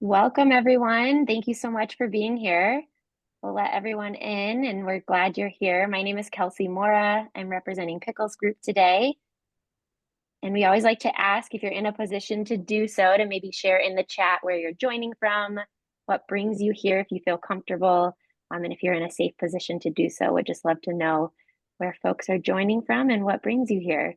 Welcome, everyone. Thank you so much for being here. We'll let everyone in, and we're glad you're here. My name is Kelsey Mora. I'm representing Pickles Group today. And we always like to ask if you're in a position to do so, to maybe share in the chat where you're joining from, what brings you here if you feel comfortable, and if you're in a safe position to do so. We'd just love to know where folks are joining from and what brings you here.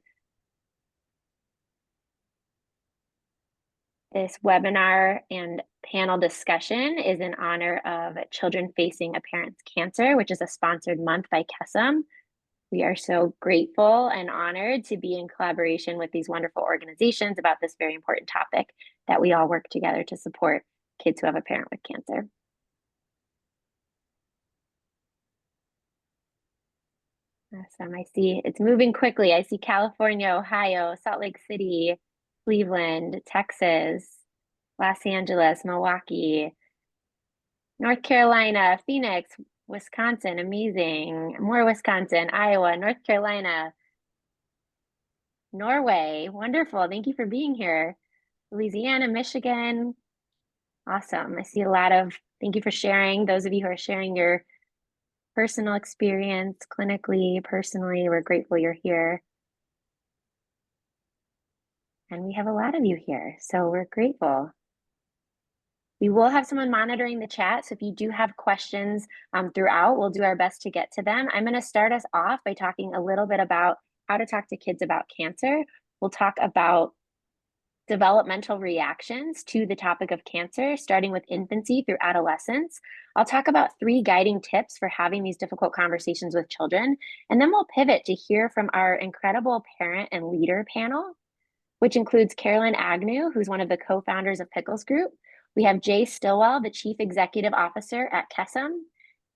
This webinar and panel discussion is in honor of Children Facing a Parent's Cancer, which is a sponsored month by Kesem. We are so grateful and honored to be in collaboration with these wonderful organizations about this very important topic that we all work together to support kids who have a parent with cancer. Awesome. I see it's moving quickly. I see California, Ohio, Salt Lake City, Cleveland, Texas, Los Angeles, Milwaukee, North Carolina, Phoenix, Wisconsin, amazing. More Wisconsin, Iowa, North Carolina, Norway, wonderful. Thank you for being here. Louisiana, Michigan, awesome. I see a lot of, thank you for sharing. Those of you who are sharing your personal experience clinically, personally, we're grateful you're here. And we have a lot of you here, so we're grateful. We will have someone monitoring the chat, so if you do have questions throughout, we'll do our best to get to them. I'm going to start us off by talking a little bit about how to talk to kids about cancer. We'll talk about developmental reactions to the topic of cancer, starting with infancy through adolescence. I'll talk about 3 guiding tips for having these difficult conversations with children, and then we'll pivot to hear from our incredible parent and leader panel, which includes Carolyn Agnew, who's one of the co-founders of Pickles Group. We have Jay Stillwell, the Chief Executive Officer at Kesem,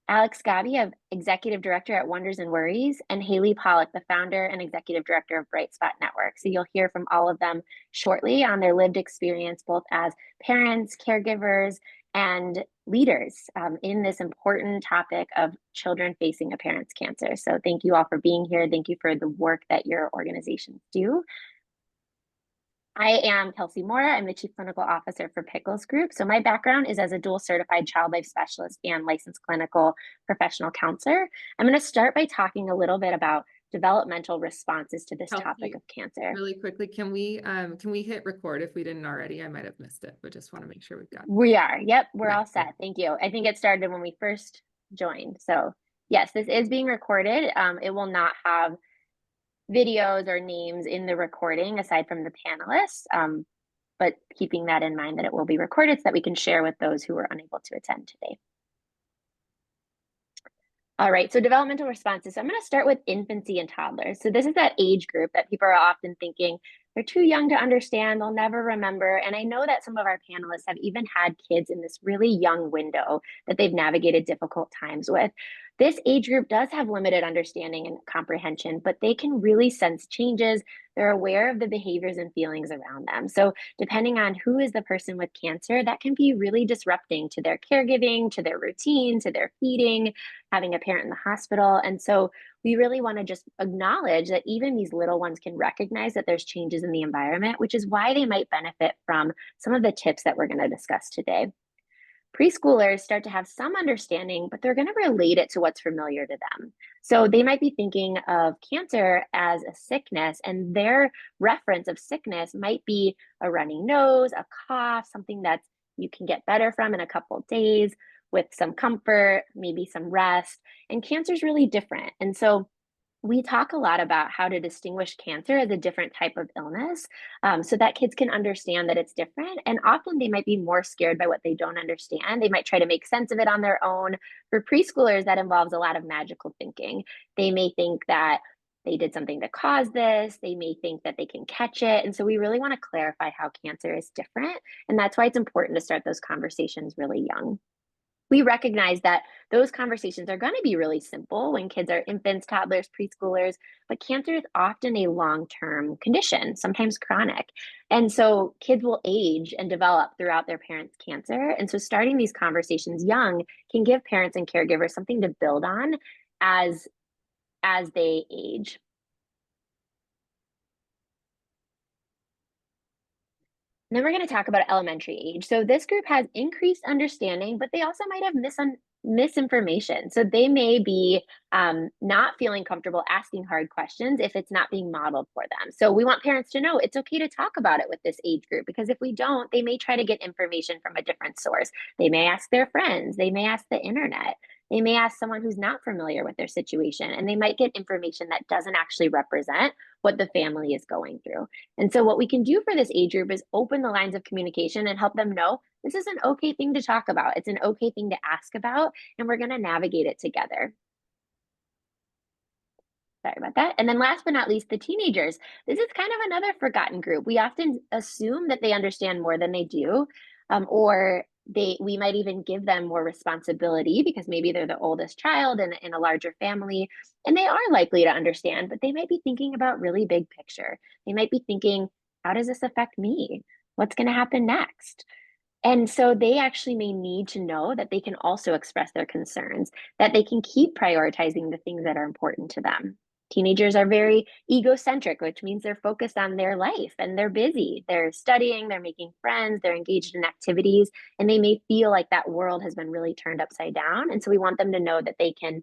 Alex Gabi, Executive Director at Wonders and Worries, and Haley Pollock, the founder and Executive Director of Bright Spot Network. So you'll hear from all of them shortly on their lived experience, both as parents, caregivers, and leaders in this important topic of children facing a parent's cancer. So thank you all for being here. Thank you for the work that your organizations do. I am Kelsey Mora. I'm the Chief Clinical Officer for Pickles Group. So my background is as a dual certified child life specialist and licensed clinical professional counselor. I'm going to start by talking a little bit about developmental responses to this topic of cancer. Really quickly, can we hit record if we didn't already? I might have missed it, but just want to make sure we've got it. We are. Yep, we're all set. Thank you. I think it started when we first joined. So yes, this is being recorded. It will not have videos or names in the recording aside from the panelists, but keeping that in mind that it will be recorded so that we can share with those who were unable to attend today. All right, so developmental responses. So I'm going to start with infancy and toddlers. So this is that age group that people are often thinking they're too young to understand, they'll never remember. And I know that some of our panelists have even had kids in this really young window that they've navigated difficult times with. This age group does have limited understanding and comprehension, but they can really sense changes. They're aware of the behaviors and feelings around them. So depending on who is the person with cancer, that can be really disrupting to their caregiving, to their routine, to their feeding, having a parent in the hospital. And so we really want to just acknowledge that even these little ones can recognize that there's changes in the environment, which is why they might benefit from some of the tips that we're going to discuss today. Preschoolers start to have some understanding, but they're going to relate it to what's familiar to them. So they might be thinking of cancer as a sickness, and their reference of sickness might be a runny nose, a cough, something that you can get better from in a couple of days with some comfort, maybe some rest. And cancer is really different. And so we talk a lot about how to distinguish cancer as a different type of illness so that kids can understand that it's different. And often they might be more scared by what they don't understand. They might try to make sense of it on their own. For preschoolers, that involves a lot of magical thinking. They may think that they did something to cause this. They may think that they can catch it. And so we really want to clarify how cancer is different. And that's why it's important to start those conversations really young. We recognize that those conversations are going to be really simple when kids are infants, toddlers, preschoolers, but cancer is often a long-term condition, sometimes chronic. And so kids will age and develop throughout their parents' cancer. And so starting these conversations young can give parents and caregivers something to build on as they age. And then we're going to talk about elementary age. So this group has increased understanding, but they also might have misinformation. So they may be not feeling comfortable asking hard questions if it's not being modeled for them. So we want parents to know it's okay to talk about it with this age group, because if we don't, they may try to get information from a different source. They may ask their friends, they may ask the internet. They may ask someone who's not familiar with their situation, and they might get information that doesn't actually represent what the family is going through. And so, what we can do for this age group is open the lines of communication and help them know this is an okay thing to talk about. It's an okay thing to ask about, and we're going to navigate it together. Sorry about that. And then last but not least, the teenagers. This is kind of another forgotten group. We often assume that they understand more than they do, or we might even give them more responsibility because maybe they're the oldest child in a larger family, and they are likely to understand, but they might be thinking about really big picture. They might be thinking, how does this affect me? What's going to happen next? And so they actually may need to know that they can also express their concerns, that they can keep prioritizing the things that are important to them. Teenagers are very egocentric, which means they're focused on their life and they're busy. They're studying, they're making friends, they're engaged in activities, and they may feel like that world has been really turned upside down. And so we want them to know that they can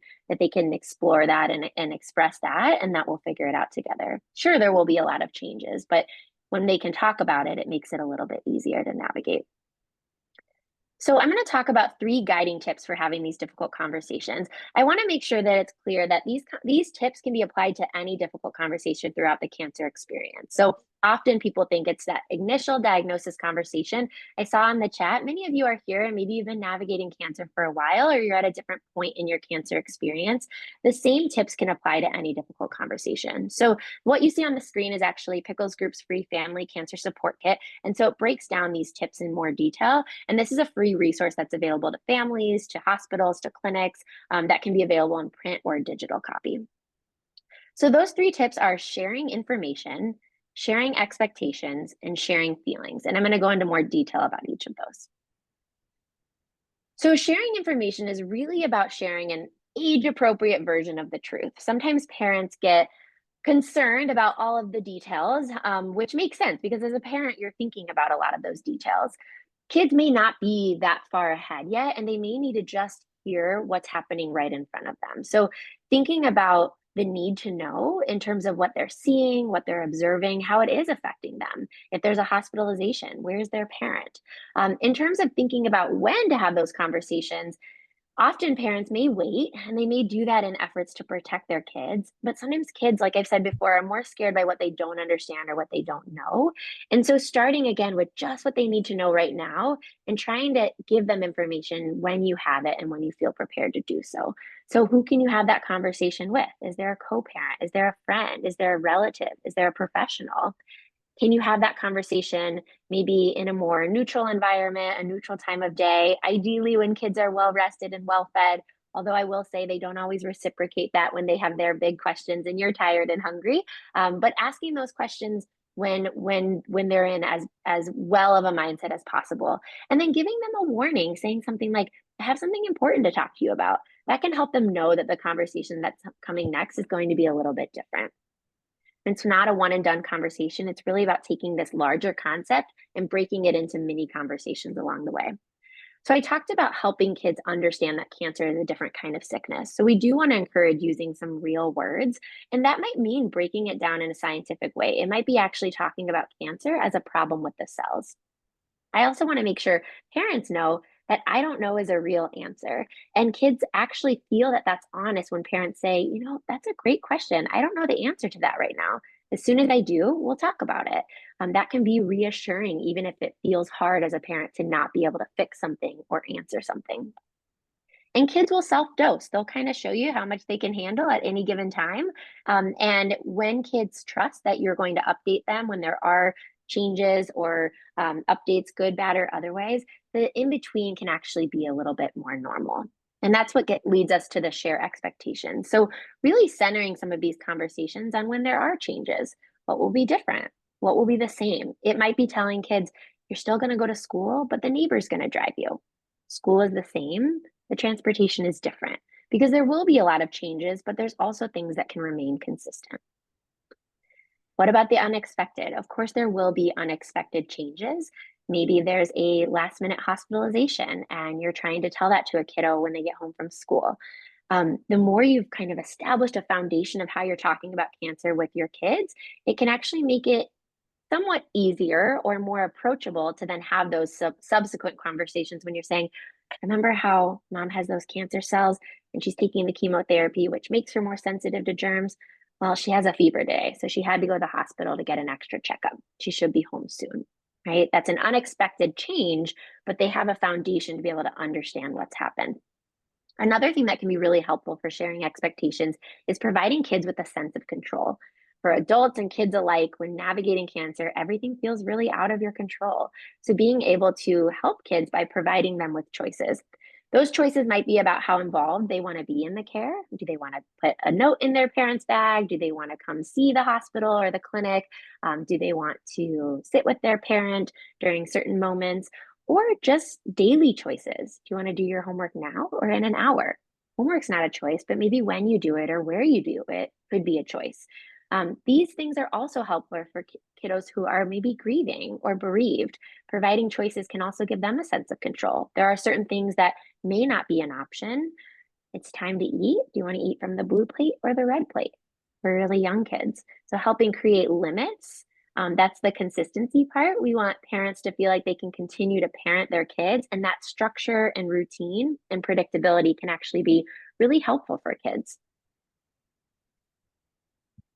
explore that and express that, and that we'll figure it out together. Sure, there will be a lot of changes, but when they can talk about it, it makes it a little bit easier to navigate. So I'm going to talk about 3 guiding tips for having these difficult conversations. I want to make sure that it's clear that these tips can be applied to any difficult conversation throughout the cancer experience. So often people think it's that initial diagnosis conversation. I saw in the chat, many of you are here and maybe you've been navigating cancer for a while, or you're at a different point in your cancer experience. The same tips can apply to any difficult conversation. So what you see on the screen is actually Pickles Group's free family cancer support kit. And so it breaks down these tips in more detail. And this is a free resource that's available to families, to hospitals, to clinics, that can be available in print or digital copy. So those 3 tips are sharing information, sharing expectations, and sharing feelings. And I'm going to go into more detail about each of those. So sharing information is really about sharing an age-appropriate version of the truth. Sometimes parents get concerned about all of the details, which makes sense because as a parent, you're thinking about a lot of those details. Kids may not be that far ahead yet, and they may need to just hear what's happening right in front of them. So, thinking about the need to know in terms of what they're seeing, what they're observing, how it is affecting them. If there's a hospitalization, where's their parent? In terms of thinking about when to have those conversations, often parents may wait and they may do that in efforts to protect their kids, but sometimes kids, like I've said before, are more scared by what they don't understand or what they don't know. And so starting again with just what they need to know right now and trying to give them information when you have it and when you feel prepared to do so. So who can you have that conversation with? Is there a co-parent? Is there a friend? Is there a relative? Is there a professional? Can you have that conversation maybe in a more neutral environment, a neutral time of day, ideally when kids are well rested and well fed? Although I will say they don't always reciprocate that when they have their big questions and you're tired and hungry. But asking those questions when they're in as well of a mindset as possible, and then giving them a warning, saying something like, "I have something important to talk to you about." That can help them know that the conversation that's coming next is going to be a little bit different. It's not a one and done conversation. It's really about taking this larger concept and breaking it into mini conversations along the way. So I talked about helping kids understand that cancer is a different kind of sickness. So we do want to encourage using some real words, and that might mean breaking it down in a scientific way. It might be actually talking about cancer as a problem with the cells. I also want to make sure parents know that I don't know is a real answer. And kids actually feel that that's honest when parents say, that's a great question. I don't know the answer to that right now. As soon as I do, we'll talk about it. That can be reassuring, even if it feels hard as a parent to not be able to fix something or answer something. And kids will self-dose. They'll kind of show you how much they can handle at any given time. And when kids trust that you're going to update them when there are changes or updates, good, bad, or otherwise, the in-between can actually be a little bit more normal. And that's what leads us to the share expectations. So really centering some of these conversations on when there are changes. What will be different? What will be the same? It might be telling kids, you're still going to go to school, but the neighbor's going to drive you. School is the same, the transportation is different because there will be a lot of changes, but there's also things that can remain consistent. What about the unexpected? Of course, there will be unexpected changes. Maybe there's a last minute hospitalization and you're trying to tell that to a kiddo when they get home from school. The more you've kind of established a foundation of how you're talking about cancer with your kids, it can actually make it somewhat easier or more approachable to then have those subsequent conversations when you're saying, I remember how mom has those cancer cells and she's taking the chemotherapy, which makes her more sensitive to germs. Well, she has a fever today, so she had to go to the hospital to get an extra checkup. She should be home soon, right? That's an unexpected change, but they have a foundation to be able to understand what's happened. Another thing that can be really helpful for sharing expectations is providing kids with a sense of control. For adults and kids alike, when navigating cancer, everything feels really out of your control. So, being able to help kids by providing them with choices. Those choices might be about how involved they want to be in the care. Do they want to put a note in their parents' bag? Do they want to come see the hospital or the clinic? Do they want to sit with their parent during certain moments? Or just daily choices. Do you want to do your homework now or in an hour? Homework's not a choice, but maybe when you do it or where you do it could be a choice. These things are also helpful for kiddos who are maybe grieving or bereaved. Providing choices can also give them a sense of control. There are certain things that may not be an option. It's time to eat. Do you want to eat from the blue plate or the red plate for really young kids? So helping create limits, that's the consistency part. We want parents to feel like they can continue to parent their kids, and that structure and routine and predictability can actually be really helpful for kids.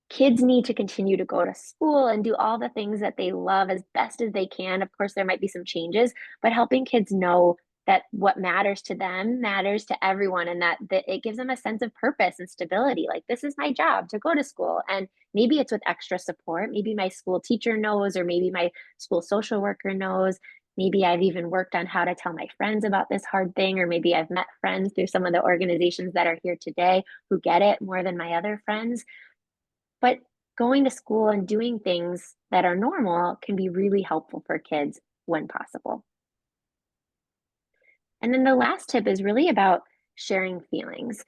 Kids need to continue to go to school and do all the things that they love as best as they can. Of course, there might be some changes, but helping kids know that what matters to them matters to everyone, and that it gives them a sense of purpose and stability. Like, this is my job to go to school. And maybe it's with extra support. Maybe my school teacher knows, or maybe my school social worker knows. Maybe I've even worked on how to tell my friends about this hard thing, or maybe I've met friends through some of the organizations that are here today who get it more than my other friends. But going to school and doing things that are normal can be really helpful for kids when possible. And then the last tip is really about sharing feelings.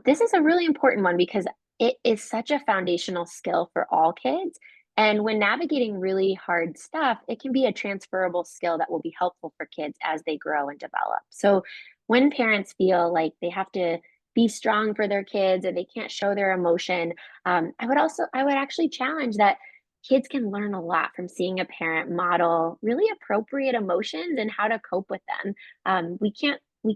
This is a really important one because it is such a foundational skill for all kids. And when navigating really hard stuff, it can be a transferable skill that will be helpful for kids as they grow and develop. So when parents feel like they have to be strong for their kids or they can't show their emotion, I would actually challenge that kids can learn a lot from seeing a parent model really appropriate emotions and how to cope with them. We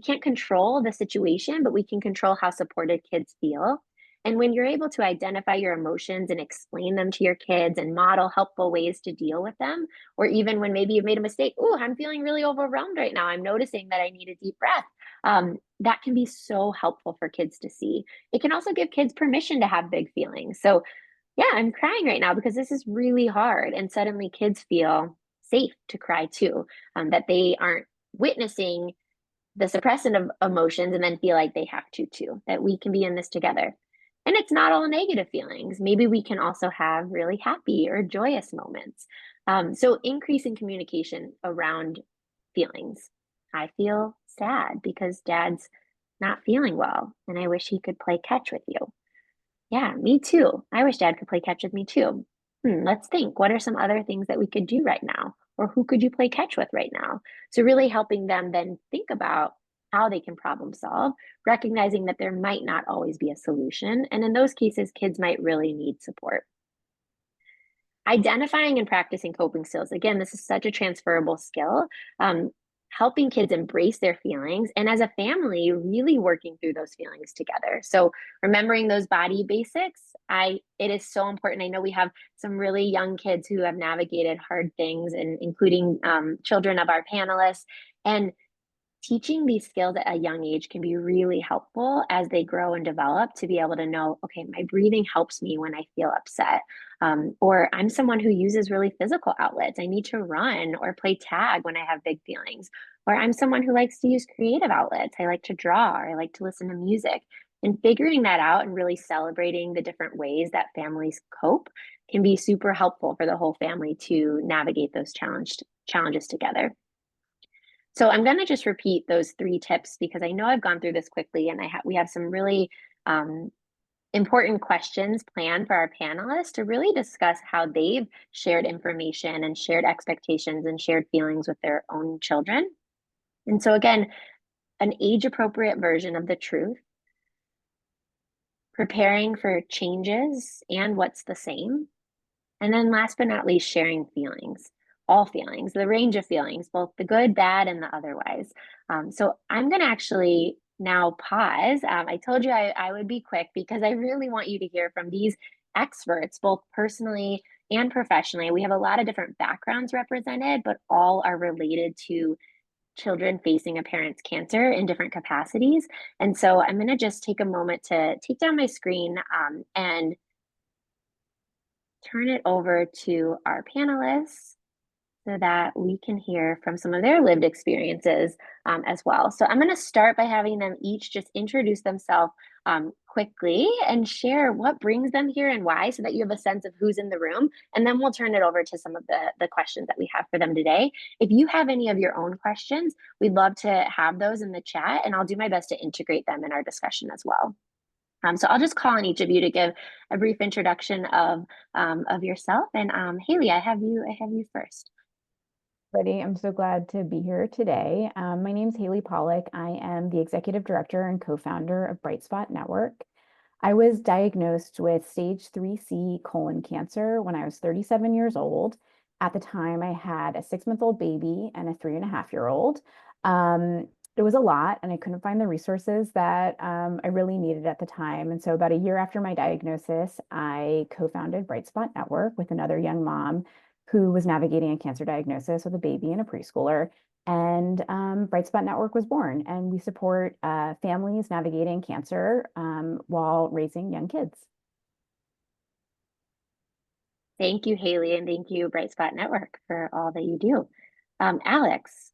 can't control the situation, but we can control how supported kids feel. And when you're able to identify your emotions and explain them to your kids and model helpful ways to deal with them, or even when maybe you've made a mistake, oh, I'm feeling really overwhelmed right now. I'm noticing that I need a deep breath. That can be so helpful for kids to see. It can also give kids permission to have big feelings. So yeah, I'm crying right now because this is really hard. And suddenly kids feel safe to cry too, that they aren't witnessing the suppression of emotions and then feel like they have to too, that we can be in this together. And it's not all negative feelings. Maybe we can also have really happy or joyous moments. So increasing communication around feelings. I feel sad because dad's not feeling well and I wish he could play catch with you. Yeah, me too. I wish dad could play catch with me too. Let's think. What are some other things that we could do right now? Or who could you play catch with right now? So, really helping them then think about how they can problem solve, recognizing that there might not always be a solution. And in those cases, kids might really need support. Identifying and practicing coping skills. Again, this is such a transferable skill. Um, Helping kids embrace their feelings and as a family, really working through those feelings together. So remembering those body basics, it is so important. I know we have some really young kids who have navigated hard things, and including children of our panelists. And teaching these skills at a young age can be really helpful as they grow and develop to be able to know, okay, my breathing helps me when I feel upset. Or I'm someone who uses really physical outlets. I need to run or play tag when I have big feelings. Or I'm someone who likes to use creative outlets. I like to draw or I like to listen to music. And figuring that out and really celebrating the different ways that families cope can be super helpful for the whole family to navigate those challenges together. So I'm going to just repeat those three tips because I know I've gone through this quickly and we have some really um, important questions planned for our panelists to really discuss how they've shared information and shared expectations and shared feelings with their own children. And so, again, an age appropriate version of the truth, preparing for changes and what's the same. And then, last but not least, sharing feelings, all feelings, the range of feelings, both the good, bad, and the otherwise. So, I'm going to actually now pause. I told you I would be quick because I really want you to hear from these experts, both personally and professionally. We have a lot of different backgrounds represented, but all are related to children facing a parent's cancer in different capacities. And so I'm going to just take a moment to take down my screen and turn it over to our panelists so that we can hear from some of their lived experiences as well. So I'm going to start by having them each just introduce themselves quickly and share what brings them here and why, so that you have a sense of who's in the room. And then we'll turn it over to some of the questions that we have for them today. If you have any of your own questions, we'd love to have those in the chat, and I'll do my best to integrate them in our discussion as well. So I'll just call on each of you to give a brief introduction of yourself. And Haley, I have you first. I'm so glad to be here today. My name is Haley Pollock. I am the executive director and co-founder of Bright Spot Network. I was diagnosed with stage 3C colon cancer when I was 37 years old. At the time, I had a 6-month-old baby and a 3.5-year-old. It was a lot, and I couldn't find the resources that I really needed at the time. And so about a year after my diagnosis, I co-founded Bright Spot Network with another young mom who was navigating a cancer diagnosis with a baby and a preschooler. And Bright Spot Network was born, and we support families navigating cancer while raising young kids. Thank you, Haley, and thank you, Bright Spot Network, for all that you do. Alex.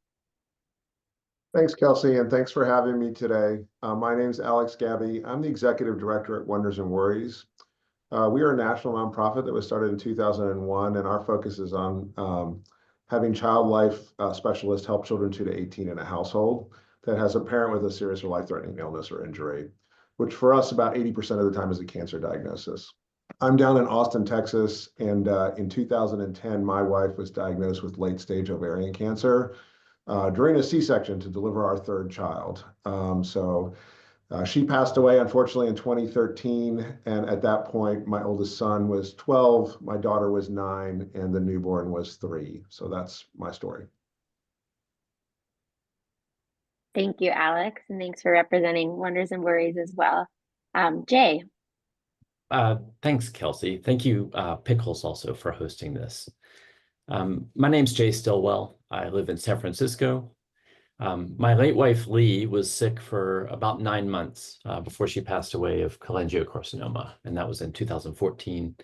Thanks, Kelsey, and thanks for having me today. My name is Alex Gabby. I'm the executive director at Wonders and Worries. We are a national nonprofit that was started in 2001, and our focus is on having child life specialists help children 2 to 18 in a household that has a parent with a serious or life-threatening illness or injury, which for us about 80% of the time is a cancer diagnosis. I'm down in Austin, Texas, and in 2010, my wife was diagnosed with late-stage ovarian cancer during a C-section to deliver our third child. She passed away, unfortunately, in 2013. And at that point, my oldest son was 12, my daughter was 9, and the newborn was 3. So that's my story. Thank you, Alex. And thanks for representing Wonders and Worries as well. Jay. Thanks, Kelsey. Thank you, Pickles, also for hosting this. My name's Jay Stillwell. I live in San Francisco. My late wife, Lee, was sick for about 9 months before she passed away of cholangiocarcinoma, and that was in 2014.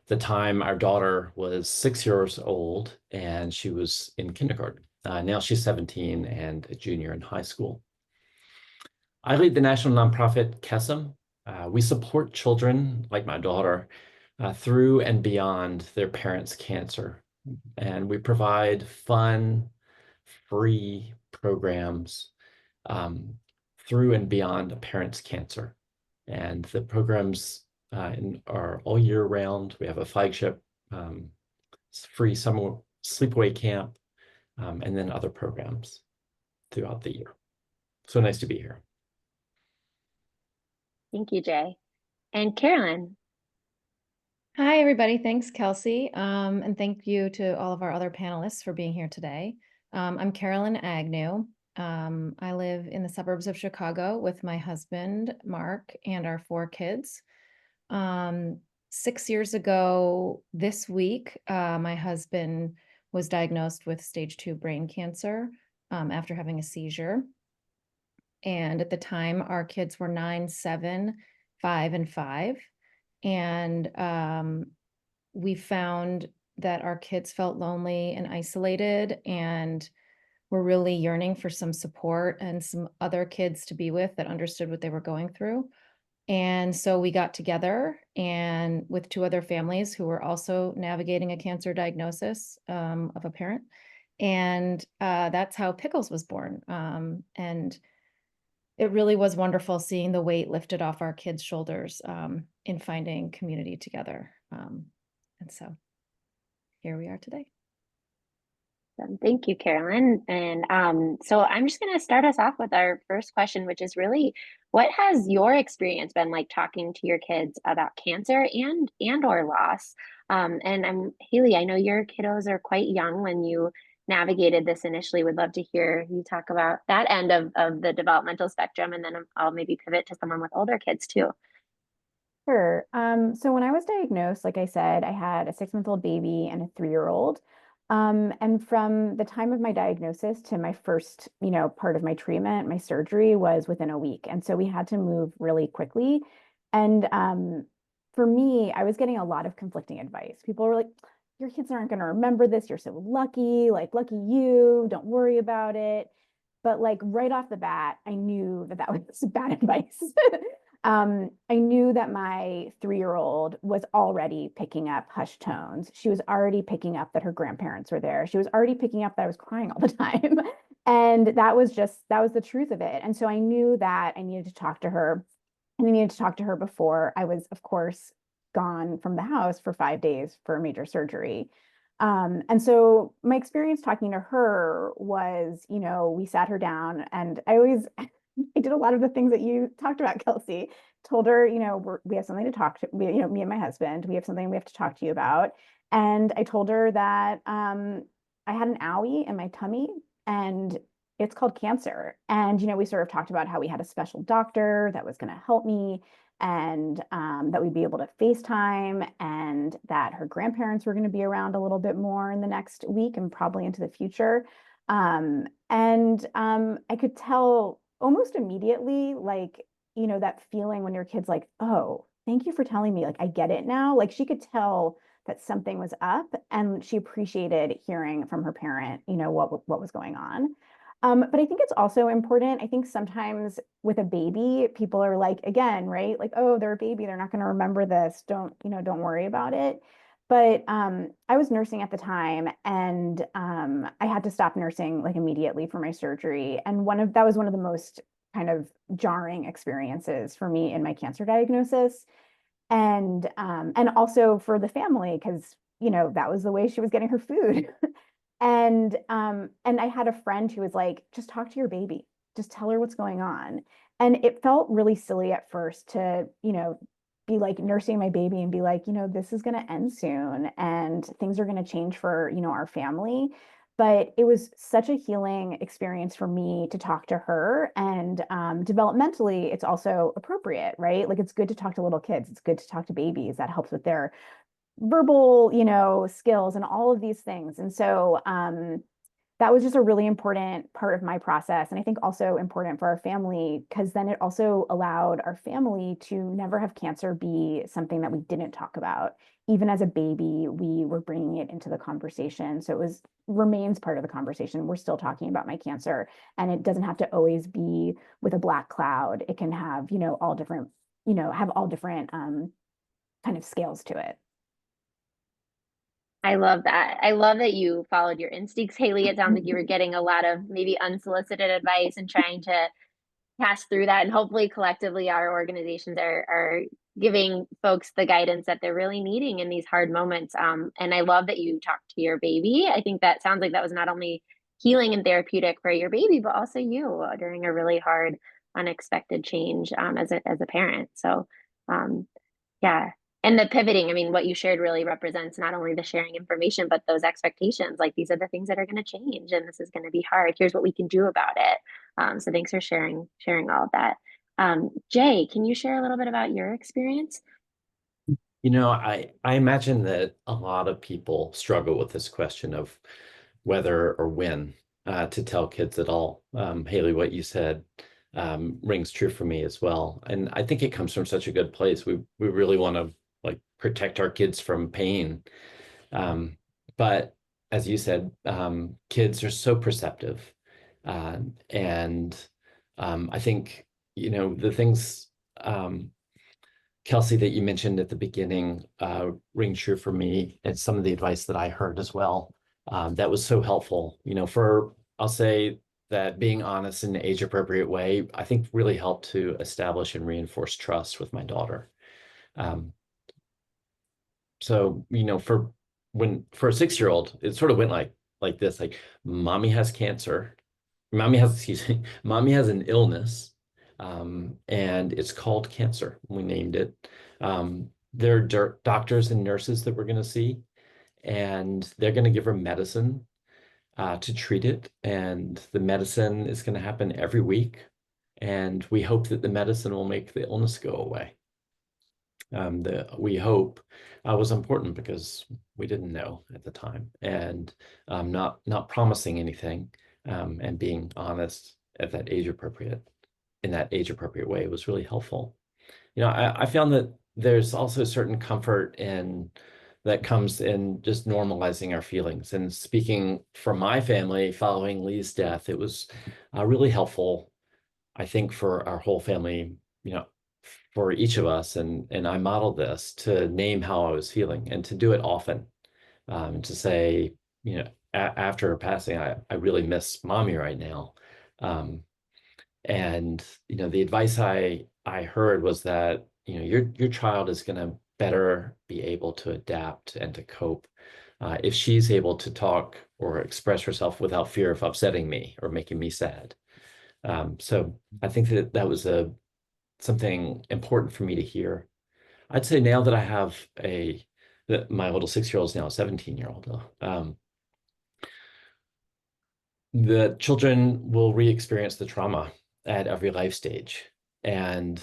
The time our daughter was 6 years old, and she was in kindergarten. Now she's 17 and a junior in high school. I lead the national nonprofit Kesem. We support children like my daughter through and beyond their parents' cancer, and we provide fun, free programs through and beyond a parent's cancer. And the programs are all year round. We have a flagship free summer sleepaway camp, and then other programs throughout the year. So nice to be here. Thank you, Jay. And Carolyn. Hi, everybody. Thanks, Kelsey. And thank you to all of our other panelists for being here today. I'm Carolyn Agnew. I live in the suburbs of Chicago with my husband, Mark, and our 4 kids. 6 years ago this week, my husband was diagnosed with stage 2 brain cancer after having a seizure. And at the time, our kids were 9, 7, 5, and 5. And we found that our kids felt lonely and isolated and were really yearning for some support and some other kids to be with that understood what they were going through. And so we got together and with 2 other families who were also navigating a cancer diagnosis of a parent. And that's how Pickles was born. And it really was wonderful seeing the weight lifted off our kids' shoulders in finding community together. And so here we are today. Thank you, Carolyn. And so I'm just going to start us off with our first question, which is really, what has your experience been like talking to your kids about cancer and or loss? And Haley, I know your kiddos are quite young when you navigated this initially. Would love to hear you talk about that end of the developmental spectrum, and then I'll maybe pivot to someone with older kids too. Sure. So when I was diagnosed, like I said, I had a 6-month-old baby and a 3-year-old. And from the time of my diagnosis to my first, part of my treatment, my surgery was within a week. And so we had to move really quickly. And for me, I was getting a lot of conflicting advice. People were like, your kids aren't going to remember this. You're so lucky, like lucky you, don't worry about it. But like right off the bat, I knew that was bad advice. I knew that my 3-year-old was already picking up hushed tones. She was already picking up that her grandparents were there. She was already picking up that I was crying all the time. And that was the truth of it. And so I knew that I needed to talk to her, and I needed to talk to her before I was, of course, gone from the house for 5 days for a major surgery. And so my experience talking to her was, we sat her down, and I did a lot of the things that you talked about, Kelsey. Told her, we have something to talk to, me and my husband, we have something we have to talk to you about. And I told her that I had an owie in my tummy, and it's called cancer. And, we sort of talked about how we had a special doctor that was going to help me, and that we'd be able to FaceTime, and that her grandparents were going to be around a little bit more in the next week and probably into the future. I could tell almost immediately, like, that feeling when your kid's like, oh, thank you for telling me, like, I get it now. Like, she could tell that something was up, and she appreciated hearing from her parent, what was going on. But I think it's also important. I think sometimes with a baby, people are like, again, right? Like, oh, they're a baby, they're not going to remember this. Don't worry about it. But I was nursing at the time, and I had to stop nursing like immediately for my surgery. And that was one of the most kind of jarring experiences for me in my cancer diagnosis. And also for the family, because that was the way she was getting her food. And I had a friend who was like, just talk to your baby, just tell her what's going on. And it felt really silly at first to, be like nursing my baby and be like, this is going to end soon and things are going to change for, our family. But it was such a healing experience for me to talk to her. And developmentally, it's also appropriate, right? Like, it's good to talk to little kids. It's good to talk to babies. That helps with their verbal, skills and all of these things. And so that was just a really important part of my process. And I think also important for our family, because then it also allowed our family to never have cancer be something that we didn't talk about. Even as a baby, we were bringing it into the conversation. So it remains part of the conversation. We're still talking about my cancer, and it doesn't have to always be with a black cloud. It can have, all different kind of scales to it. I love that. I love that you followed your instincts, Haley. It sounds like you were getting a lot of maybe unsolicited advice and trying to pass through that. And hopefully collectively our organizations are giving folks the guidance that they're really needing in these hard moments. And I love that you talked to your baby. I think that sounds like that was not only healing and therapeutic for your baby, but also you during a really hard, unexpected change as a parent. So yeah. And the pivoting, I mean, what you shared really represents not only the sharing information, but those expectations. Like, these are the things that are going to change, and this is going to be hard. Here's what we can do about it. So thanks for sharing all of that. Jay, can you share a little bit about your experience? I imagine that a lot of people struggle with this question of whether or when to tell kids at all. Haley, what you said rings true for me as well. And I think it comes from such a good place. We really want to protect our kids from pain. But as you said, kids are so perceptive. And I think, the things, Kelsey, that you mentioned at the beginning ring true for me, and some of the advice that I heard as well. That was so helpful, for, I'll say, that being honest in an age-appropriate way, I think really helped to establish and reinforce trust with my daughter. So, for a 6-year-old, it sort of went like this, like mommy has cancer. Mommy has an illness, and it's called cancer. We named it. There are doctors and nurses that we're going to see, and they're going to give her medicine to treat it. And the medicine is going to happen every week. And we hope that the medicine will make the illness go away. We hope was important because we didn't know at the time, and not promising anything, and being honest in that age appropriate way was really helpful. I found that there's also a certain comfort that comes in just normalizing our feelings. And speaking for my family following Lee's death, it was really helpful, I think, for our whole family, for each of us. And I modeled this to name how I was feeling and to do it often, to say, after her passing, I really miss mommy right now. And the advice I heard was that your child is going to better be able to adapt and to cope if she's able to talk or express herself without fear of upsetting me or making me sad. So I think that was something important for me to hear. I'd say now that I have my little 6-year-old is now a 17-year-old, the children will re-experience the trauma at every life stage. And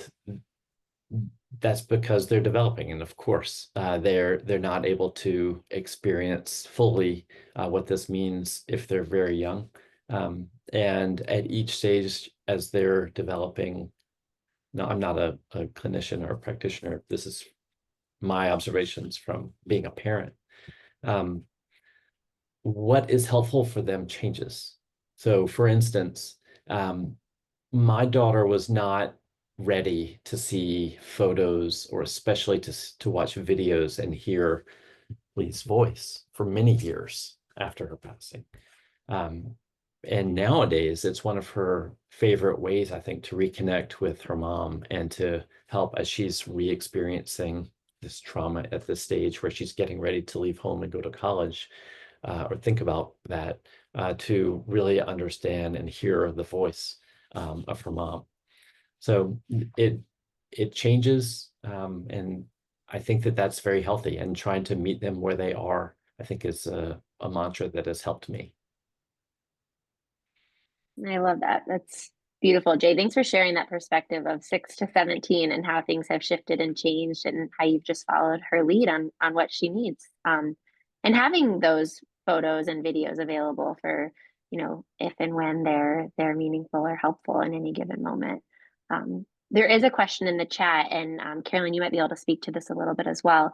that's because they're developing. And of course, they're not able to experience fully what this means if they're very young. And at each stage, as they're developing, no, I'm not a clinician or a practitioner. This is my observations from being a parent. What is helpful for them changes. So for instance, my daughter was not ready to see photos, or especially to watch videos and hear Lee's voice for many years after her passing. And nowadays, it's one of her favorite ways, I think, to reconnect with her mom and to help as she's re-experiencing this trauma at this stage where she's getting ready to leave home and go to college, or think about that, to really understand and hear the voice of her mom. So it changes, and I think that's very healthy, and trying to meet them where they are, I think, is a mantra that has helped me. I love that. That's beautiful. Jay, thanks for sharing that perspective of 6 to 17 and how things have shifted and changed, and how you've just followed her lead on what she needs. And having those photos and videos available for, if and when they're meaningful or helpful in any given moment. There is a question in the chat, and Carolyn, you might be able to speak to this a little bit as well.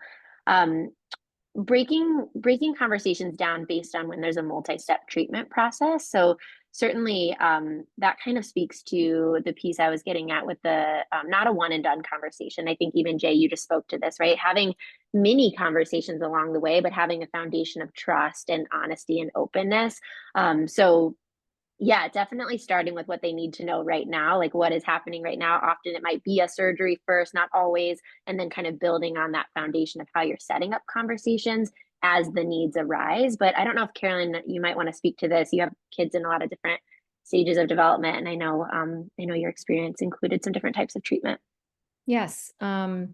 Breaking conversations down based on when there's a multi-step treatment process. So certainly that kind of speaks to the piece I was getting at with the not a one and done conversation. I think even Jay, you just spoke to this, right? Having many conversations along the way, but having a foundation of trust and honesty and openness. So yeah, definitely starting with what they need to know right now, like what is happening right now. Often it might be a surgery first, not always, and then kind of building on that foundation of how you're setting up conversations as the needs arise. But I don't know if Carolyn, you might want to speak to this. You have kids in a lot of different stages of development, and I know your experience included some different types of treatment. Yes, I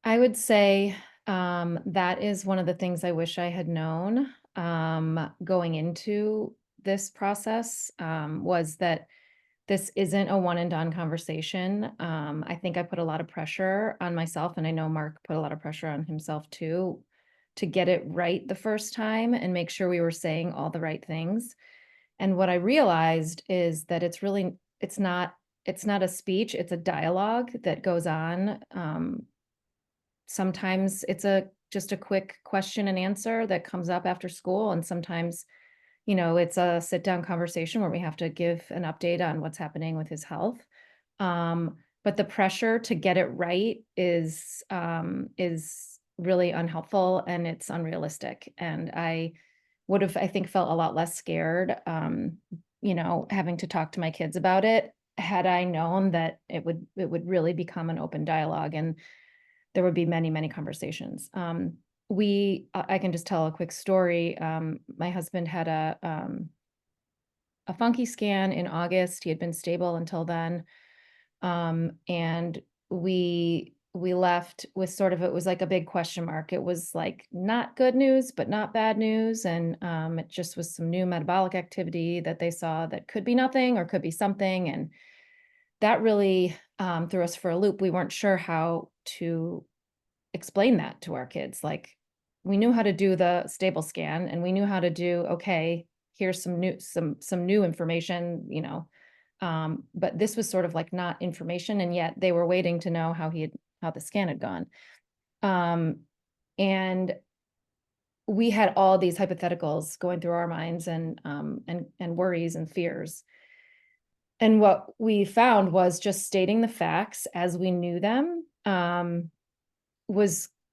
would say that is one of the things I wish I had known going into this process, was that this isn't a one and done conversation. I think I put a lot of pressure on myself, and I know Mark put a lot of pressure on himself too, to get it right the first time and make sure we were saying all the right things. And what I realized is that it's not a speech, it's a dialogue that goes on. Sometimes it's just a quick question and answer that comes up after school, and sometimes it's a sit down conversation where we have to give an update on what's happening with his health. But the pressure to get it right is really unhelpful, and it's unrealistic. And I would have, I think, felt a lot less scared having to talk to my kids about it, had I known that it would really become an open dialogue and there would be many, many conversations. I can just tell a quick story. My husband had a funky scan in August. He had been stable until then. And we left with sort of, it was like a big question mark. It was like not good news, but not bad news. And it just was some new metabolic activity that they saw that could be nothing or could be something. And that really threw us for a loop. We weren't sure how to explain that to our kids. Like, we knew how to do the stable scan and we knew how to do, okay, here's some new information, but this was sort of like not information, and yet they were waiting to know how the scan had gone. And we had all these hypotheticals going through our minds and worries and fears. And what we found was just stating the facts as we knew them,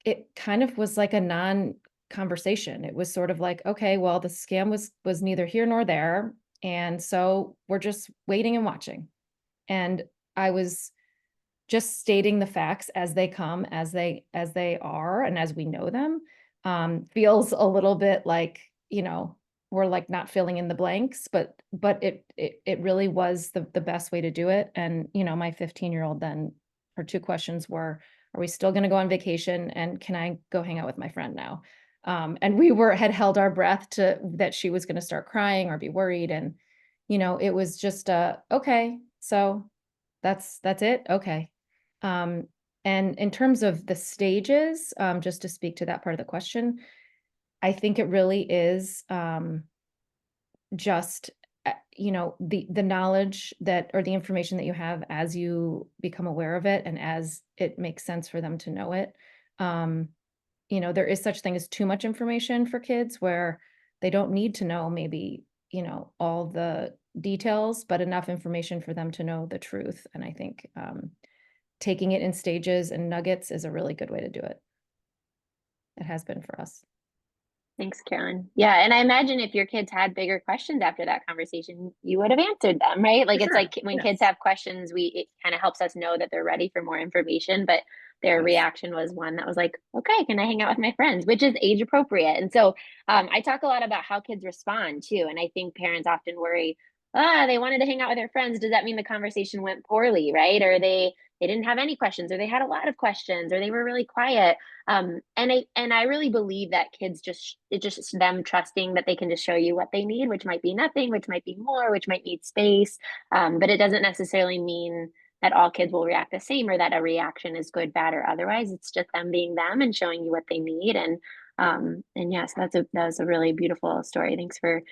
it kind of was like a non-conversation. It was sort of like, okay, well, the scan was neither here nor there. And so we're just waiting and watching. And I was just stating the facts as they come, as they are, and as we know them. Feels a little bit like, we're like not filling in the blanks, but it really was the best way to do it. And, my 15-year-old then, her two questions were, are we still going to go on vacation? And can I go hang out with my friend now? And we had held our breath that she was going to start crying or be worried. And, it was just, okay, so that's it. Okay. And in terms of the stages, just to speak to that part of the question, I think it really is, just, the knowledge or the information that you have as you become aware of it and as it makes sense for them to know it. There is such thing as too much information for kids where they don't need to know maybe, all the details, but enough information for them to know the truth. And I think taking it in stages and nuggets is a really good way to do it. It has been for us. Thanks, Carolyn. Yeah, and I imagine if your kids had bigger questions after that conversation, you would have answered them, right? Like, it's like when kids have questions, it kind of helps us know that they're ready for more information, but their reaction was one that was like, okay, can I hang out with my friends, which is age appropriate. And so I talk a lot about how kids respond too. And I think parents often worry, they wanted to hang out with their friends. Does that mean the conversation went poorly, right? Or they didn't have any questions, or they had a lot of questions, or they were really quiet. And I really believe that kids it's just them trusting that they can just show you what they need, which might be nothing, which might be more, which might need space. But it doesn't necessarily mean that all kids will react the same or that a reaction is good, bad, or otherwise. It's just them being them and showing you what they need. And yes, that was a really beautiful story. Thanks for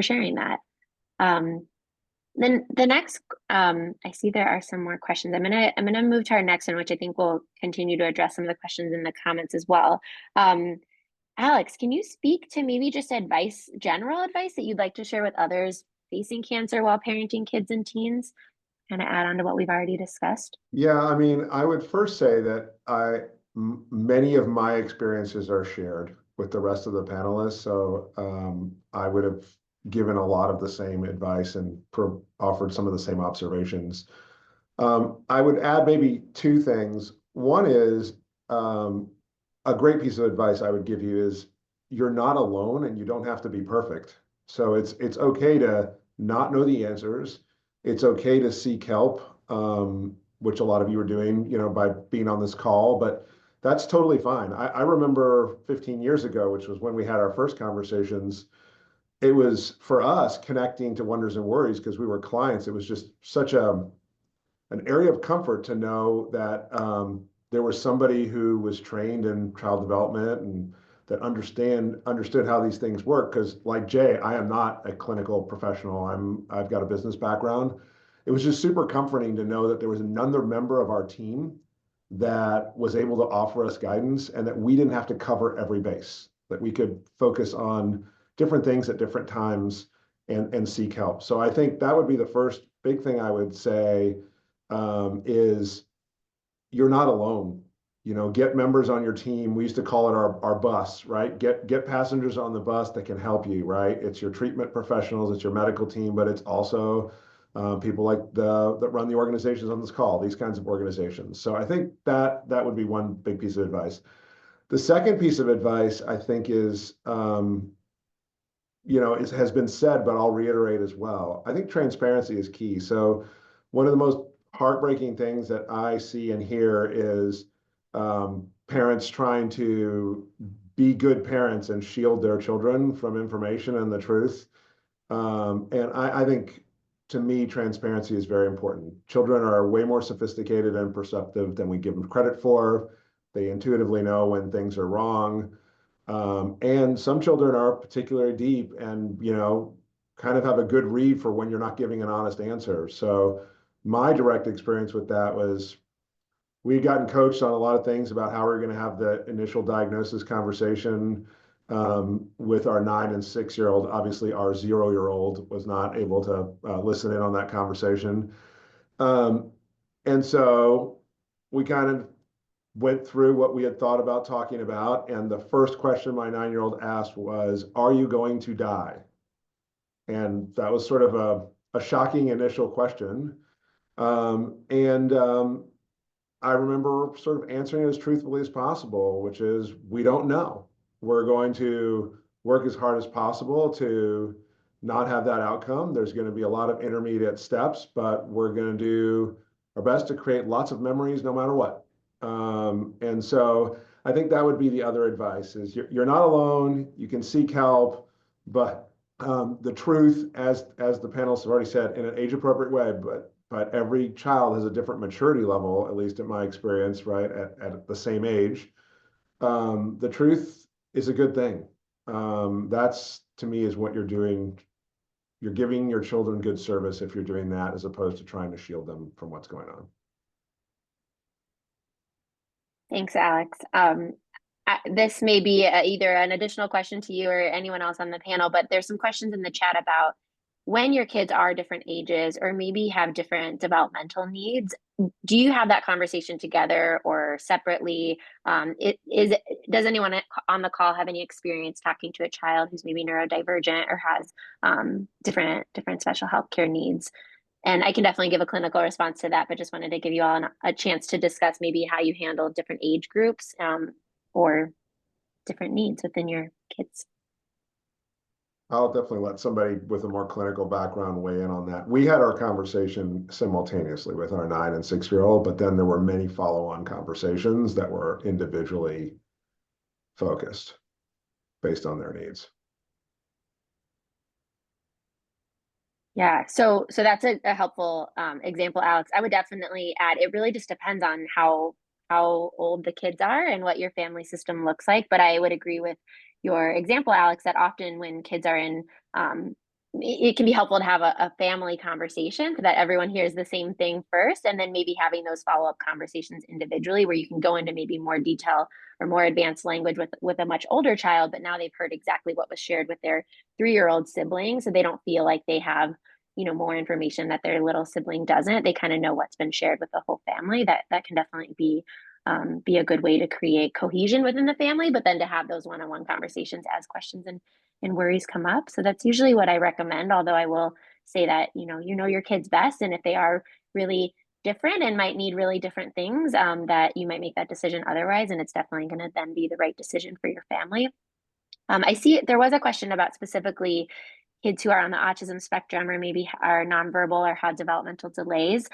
sharing that. Then the next, I see there are some more questions. I'm gonna move to our next one, which I think will continue to address some of the questions in the comments as well. Alex, can you speak to maybe just general advice that you'd like to share with others facing cancer while parenting kids and teens? Kind of add on to what we've already discussed. Yeah, I mean, I would first say that many of my experiences are shared with the rest of the panelists. So I would have given a lot of the same advice and offered some of the same observations. I would add maybe two things. One is a great piece of advice I would give you is you're not alone and you don't have to be perfect. So it's okay to not know the answers. It's okay to seek help, which a lot of you are doing, by being on this call, but that's totally fine. I remember 15 years ago, which was when we had our first conversations, it was for us connecting to Wonders and Worries because we were clients. It was just such an area of comfort to know that there was somebody who was trained in child development and that understood how these things work. Because like Jay, I am not a clinical professional. I've got a business background. It was just super comforting to know that there was another member of our team that was able to offer us guidance and that we didn't have to cover every base, that we could focus on different things at different times and seek help. So I think that would be the first big thing I would say is you're not alone. get members on your team. We used to call it our bus, right? Get passengers on the bus that can help you, right? It's your treatment professionals, it's your medical team, but it's also people like that run the organizations on this call, these kinds of organizations. So I think that would be one big piece of advice. The second piece of advice I think is, has been said, but I'll reiterate as well. I think transparency is key. So one of the most heartbreaking things that I see and hear is parents trying to be good parents and shield their children from information and the truth. And I think, to me, transparency is very important. Children are way more sophisticated and perceptive than we give them credit for. They intuitively know when things are wrong. And some children are particularly deep and, kind of have a good read for when you're not giving an honest answer. So my direct experience with that was we'd gotten coached on a lot of things about how we we're going to have the initial diagnosis conversation with our 9 and 6-year-old. Obviously, our 0-year-old was not able to listen in on that conversation. And so we kind of went through what we had thought about talking about. And the first question my 9-year-old asked was, "Are you going to die?" And that was sort of a shocking initial question. I remember sort of answering it as truthfully as possible, which is, we don't know. We're going to work as hard as possible to not have that outcome. There's going to be a lot of intermediate steps, but we're going to do our best to create lots of memories no matter what. And so I think that would be the other advice is you're not alone. You can seek help, but the truth, as the panelists have already said, in an age-appropriate way, but every child has a different maturity level, at least in my experience, right, at the same age. The truth is a good thing. That's, to me, is what you're doing. You're giving your children good service if you're doing that, as opposed to trying to shield them from what's going on. Thanks, Alex. This may be either an additional question to you or anyone else on the panel, but there's some questions in the chat about when your kids are different ages or maybe have different developmental needs. Do you have that conversation together or separately? Does anyone on the call have any experience talking to a child who's maybe neurodivergent or has different special healthcare needs? And I can definitely give a clinical response to that, but just wanted to give you all a chance to discuss maybe how you handle different age groups or different needs within your kids. I'll definitely let somebody with a more clinical background weigh in on that. We had our conversation simultaneously with our 9 and 6-year-old, but then there were many follow-on conversations that were individually focused based on their needs. Yeah, so that's a helpful example, Alex. I would definitely add, it really just depends on how old the kids are and what your family system looks like. But I would agree with your example, Alex, that often when kids are in, it can be helpful to have a family conversation so that everyone hears the same thing first, and then maybe having those follow-up conversations individually where you can go into maybe more detail or more advanced language with a much older child, but now they've heard exactly what was shared with their 3-year-old sibling, so they don't feel like they have more information that their little sibling doesn't. They kind of know what's been shared with the whole family. That can definitely be a good way to create cohesion within the family, but then to have those one-on-one conversations as questions and worries come up. So that's usually what I recommend, although I will say that, you know your kids best, and if they are really different and might need really different things, that you might make that decision otherwise, and it's definitely going to then be the right decision for your family. I see there was a question about specifically kids who are on the autism spectrum or maybe are nonverbal or have developmental delays.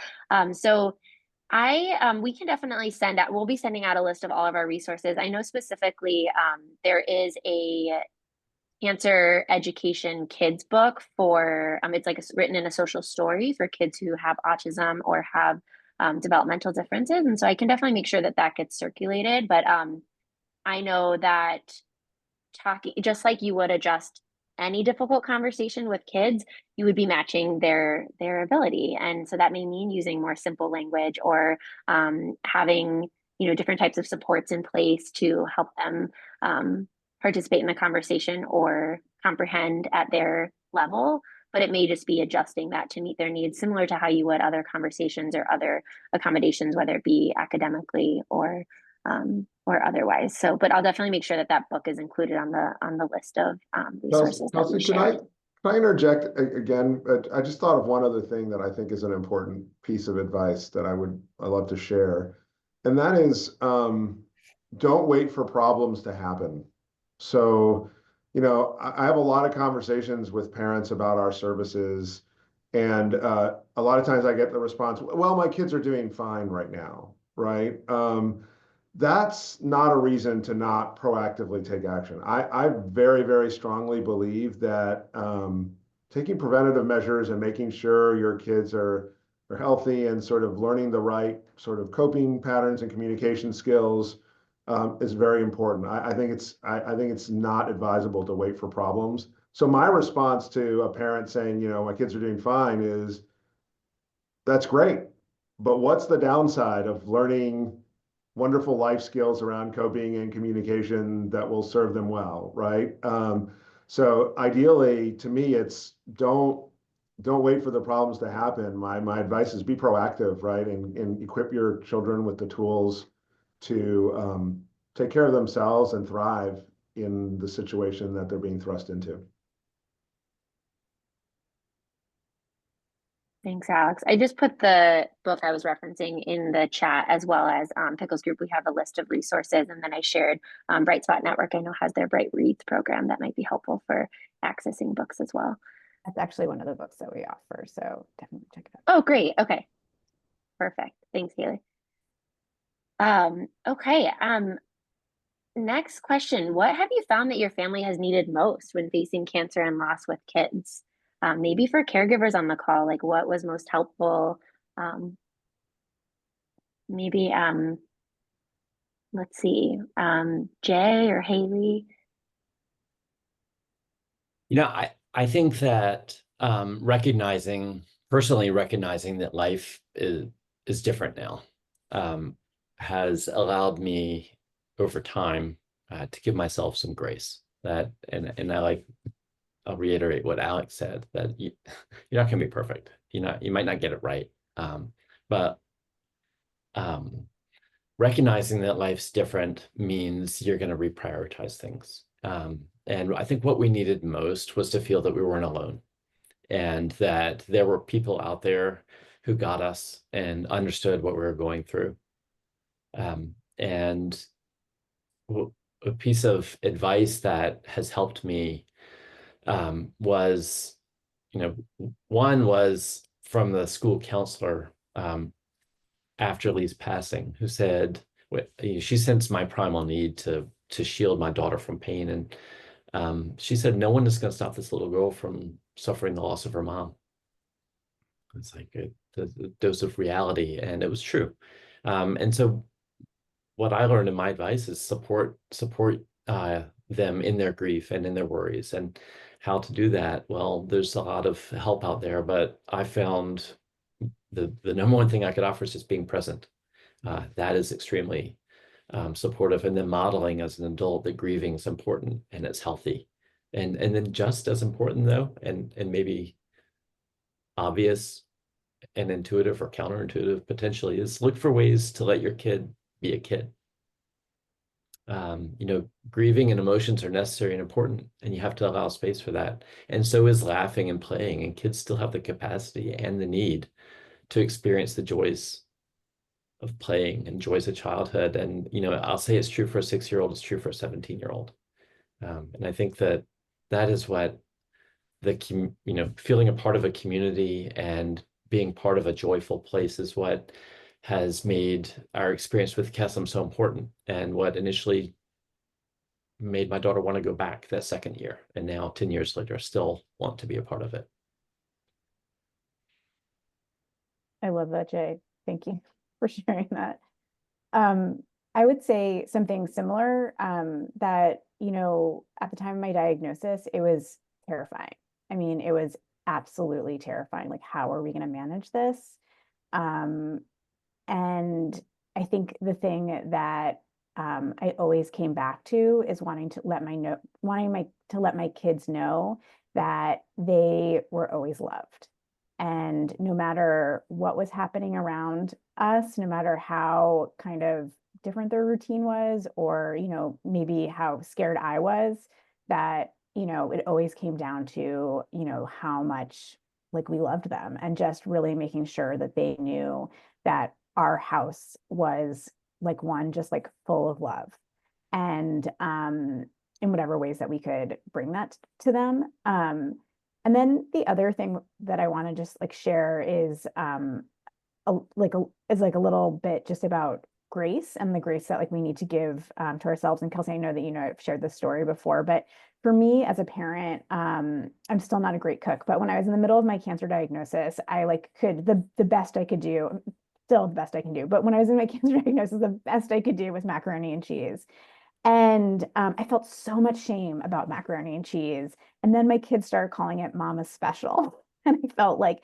So we can definitely we'll be sending out a list of all of our resources. I know specifically there is a cancer education kids book for, it's like written in a social story for kids who have autism or have developmental differences. And so I can definitely make sure that gets circulated. But I know that talking, just like you would adjust any difficult conversation with kids, you would be matching their ability. And so that may mean using more simple language or having, different types of supports in place to help them participate in the conversation or comprehend at their level. But it may just be adjusting that to meet their needs, similar to how you would other conversations or other accommodations, whether it be academically or or otherwise. So, but I'll definitely make sure that that book is included on the list of resources that we Kelsey, share. can I interject again? I just thought of one other thing that I think is an important piece of advice that I love to share. And that is, don't wait for problems to happen. So, I have a lot of conversations with parents about our services. And a lot of times I get the response, well, my kids are doing fine right now, right? That's not a reason to not proactively take action. I very, very strongly believe that taking preventative measures and making sure your kids are healthy and sort of learning the right sort of coping patterns and communication skills is very important. I think it's not advisable to wait for problems. So my response to a parent saying, my kids are doing fine is, that's great, but what's the downside of learning wonderful life skills around coping and communication that will serve them well, right? So ideally, to me, it's don't wait for the problems to happen. My advice is be proactive, right? And equip your children with the tools to take care of themselves and thrive in the situation that they're being thrust into. Thanks, Alex. I just put the book I was referencing in the chat, as well as Pickles Group. We have a list of resources, and then I shared Bright Spot Network. I know has their Bright Reads program that might be helpful for accessing books as well. That's actually one of the books that we offer, so definitely check it out. Oh, great. Okay, perfect. Thanks, Haley. Okay. Next question. What have you found that your family has needed most when facing cancer and loss with kids? Maybe for caregivers on the call, like what was most helpful? Maybe, let's see, Jay or Haley. I think that personally recognizing that life is different now has allowed me over time to give myself some grace. I'll reiterate what Alex said, that you're not going to be perfect. You might not get it right, but recognizing that life's different means you're going to reprioritize things. And I think what we needed most was to feel that we weren't alone, and that there were people out there who got us and understood what we were going through. And a piece of advice that has helped me was, one was from the school counselor after Lee's passing, who said, she sensed my primal need to shield my daughter from pain. And she said, no one is going to stop this little girl from suffering the loss of her mom. It's like a dose of reality, and it was true. And so what I learned in my advice is support them in their grief and in their worries. And how to do that? Well, there's a lot of help out there, but I found the number one thing I could offer is just being present. That is extremely supportive, and then modeling as an adult that grieving is important and it's healthy. And then just as important though, and maybe obvious and intuitive or counterintuitive potentially, is look for ways to let your kid be a kid. Grieving and emotions are necessary and important, and you have to allow space for that. And so is laughing and playing, and kids still have the capacity and the need to experience the joys of playing and joys of childhood. And, I'll say it's true for a 6-year-old, it's true for a 17-year-old. And I think that is what feeling a part of a community and being part of a joyful place is what has made our experience with Kesem so important, and what initially made my daughter want to go back that second year, and now 10 years later still want to be a part of it. I love that, Jay. Thank you for sharing that. I would say something similar, that, at the time of my diagnosis, it was terrifying. I mean, it was absolutely terrifying. Like, how are we going to manage this? And I think the thing that I always came back to is wanting to let my kids know that they were always loved. And no matter what was happening around us, no matter how kind of different their routine was, or, maybe how scared I was, that, it always came down to, how much like we loved them, and just really making sure that they knew that our house was like one just like full of love, and in whatever ways that we could bring that to them. And then the other thing that I want to just like share is is like a little bit just about grace, and the grace that like we need to give to ourselves. And Kelsey, I know that I've shared this story before, but for me as a parent, I'm still not a great cook, but when I was in the middle of my cancer diagnosis, I like could the best I could do, still the best I can do, but when I was in my cancer diagnosis, the best I could do was macaroni and cheese. And I felt so much shame about macaroni and cheese. And then my kids started calling it Mama's Special. And I felt like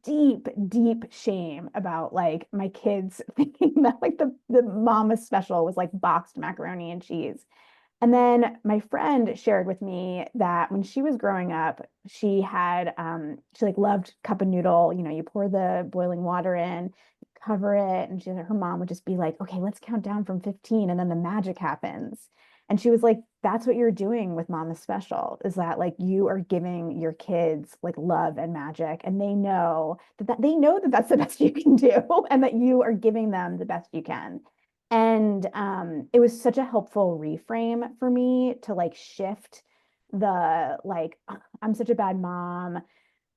deep, deep shame about like my kids thinking that like the Mama's Special was like boxed macaroni and cheese. And then my friend shared with me that when she was growing up, she had she like loved cup of noodle. You pour the boiling water in, cover it, and her mom would just be like, okay, let's count down from 15, and then the magic happens. And she was like, that's what you're doing with Mama's Special, is that like you are giving your kids like love and magic, and they know that that's the best you can do, and that you are giving them the best you can. And it was such a helpful reframe for me to like shift the like, I'm such a bad mom,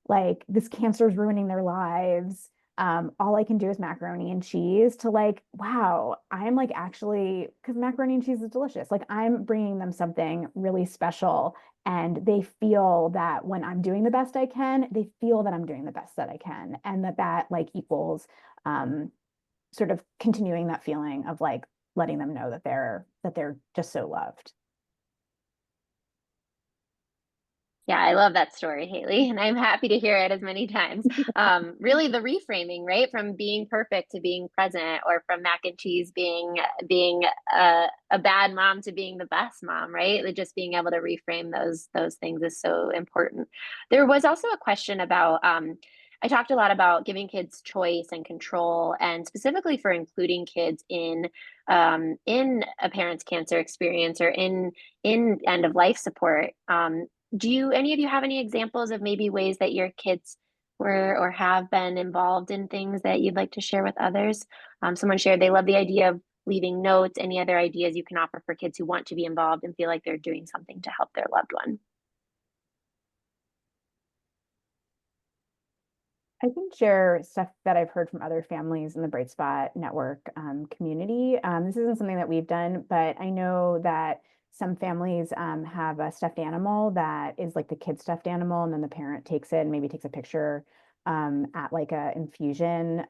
like this cancer is ruining their lives. All I can do is macaroni and cheese, to like, wow, I'm like actually, because macaroni and cheese is delicious. Like I'm bringing them something really special, and they feel that when I'm doing the best I can, they feel that I'm doing the best that I can, and that like equals sort of continuing that feeling of like letting them know that they're just so loved. Yeah, I love that story, Haley, and I'm happy to hear it as many times. Really, the reframing, right, from being perfect to being present, or from mac and cheese being a bad mom to being the best mom, right? Like just being able to reframe those things is so important. There was also a question about I talked a lot about giving kids choice and control, and specifically for including kids in a parent's cancer experience, or in end of life support. Do any of you have any examples of maybe ways that your kids were or have been involved in things that you'd like to share with others? Someone shared they love the idea of leaving notes. Any other ideas you can offer for kids who want to be involved and feel like they're doing something to help their loved one? I can share stuff that I've heard from other families in the Bright Spot Network community. This isn't something that we've done, but I know that some families have a stuffed animal that is like the kid's stuffed animal, and then the parent takes it and maybe takes a picture at like a infusion,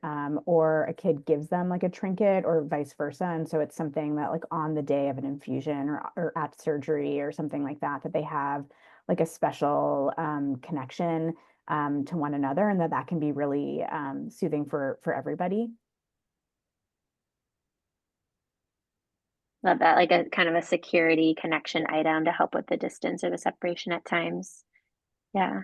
or a kid gives them like a trinket, or vice versa. And so it's something that like on the day of an infusion, or at surgery or something like that, that they have like a special connection to one another, and that can be really soothing for everybody. Love that, like a kind of a security connection item to help with the distance or the separation at times. Yeah.